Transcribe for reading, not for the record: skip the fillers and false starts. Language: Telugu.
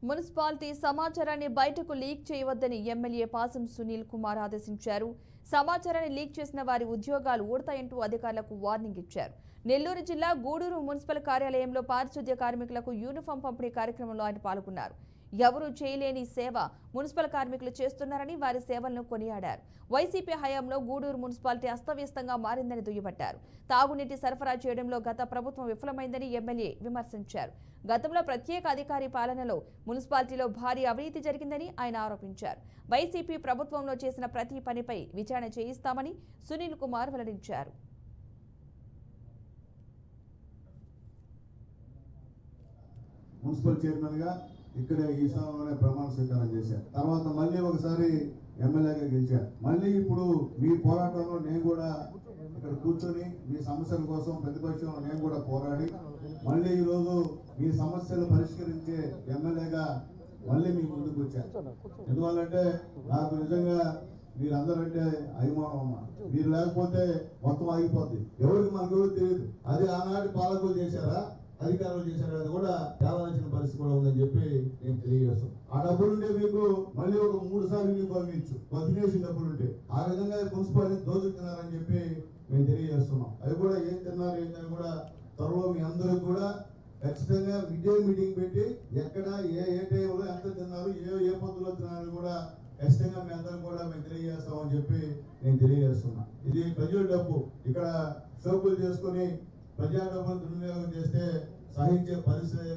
మున్సిపాలిటీ సమాచారాన్ని బయటకు లీక్ చేయవద్దని ఎమ్మెల్యే పాసం సునీల్ కుమార్ ఆదేశించారు. సమాచారాన్ని లీక్ చేసిన వారి ఉద్యోగాలు ఊడతాయంటూ అధికారులకు వార్నింగ్ ఇచ్చారు. నెల్లూరు జిల్లా గూడూరు మున్సిపల్ కార్యాలయంలో పారిశుద్ధ్య కార్మికులకు యూనిఫామ్ పంపిణీ కార్యక్రమంలో ఆయన పాల్గొన్నారు. ఎవరూ చేయలేని సేవ మున్సిపల్ కార్మికులు చేస్తున్నారని వారి సేవలను కొనియాడారు. వైసీపీ హయాంలో గూడూరు మున్సిపాలిటీ అస్తవ్యస్తంగా మారిందని దుయ్యబట్టారు. తాగునీటి సరఫరా చేయడంలో గత ప్రభుత్వం విఫలమైందని ఎమ్మెల్యే విమర్శించారు. గతంలో ప్రత్యేక అధికారి పాలనలో మున్సిపాలిటీలో భారీ అవినీతి జరిగిందని ఆయన ఆరోపించారు. వైసీపీ ప్రభుత్వంలో చేసిన ప్రతి పనిపై విచారణ చేయిస్తామని సునీల్ కుమార్ వెల్లడించారు. మున్సిపల్ చైర్మన్ గా ఇక్కడ ఈ స్థానంలోనే ప్రమాణ స్వీకారం చేశారు. తర్వాత మళ్ళీ ఒకసారి ఎమ్మెల్యేగా గెలిచారు. మళ్ళీ ఇప్పుడు మీ పోరాటంలో నేను కూడా ఇక్కడ కూర్చొని మీ సమస్యల కోసం ప్రతిపక్షంలో నేను కూడా పోరాడి మళ్ళీ ఈరోజు మీ సమస్యలు పరిష్కరించే ఎమ్మెల్యేగా మళ్ళీ మీ ముందుకు వచ్చారు. ఎందువల్లంటే నాకు నిజంగా మీరందరంటే అభిమానం అమ్మా. మీరు లేకపోతే మొత్తం ఆగిపోద్ది. ఎవరికి మనకు తెలియదు. అది ఆనాటి పాలకులు చేశారా, అధికారులు చేశారనేది కూడా తేలాల్సిన పరిస్థితి కూడా ఉందని చెప్పి నేను తెలియజేస్తాను. ఆ డబ్బులుంటే మీకు మళ్ళీ ఒక 3 సార్లు యూనిఫామ్ ఇచ్చు బతికేసిన డబ్బులుంటే ఆ విధంగా మున్సిపాలిటీ దోచుకున్నారని చెప్పి మేము తెలియజేస్తున్నాం. అది కూడా ఏం తిన్నారు ఏంటని కూడా త్వరలో మీ అందరూ కూడా ఖచ్చితంగా మీటింగ్ పెట్టి ఎక్కడ ఏ టైంలో ఎంత తిన్నారు, ఏ పద్ధతిలో తిన్నారని కూడా ఖచ్చితంగా మీ అందరూ కూడా మేము తెలియజేస్తామని చెప్పి నేను తెలియజేస్తున్నా. ఇది ప్రజల డబ్బు. ఇక్కడ షోకులు చేసుకుని ప్రజా డబ్బులు దుర్వినియోగం చేస్తే సహించే పరిస్థితి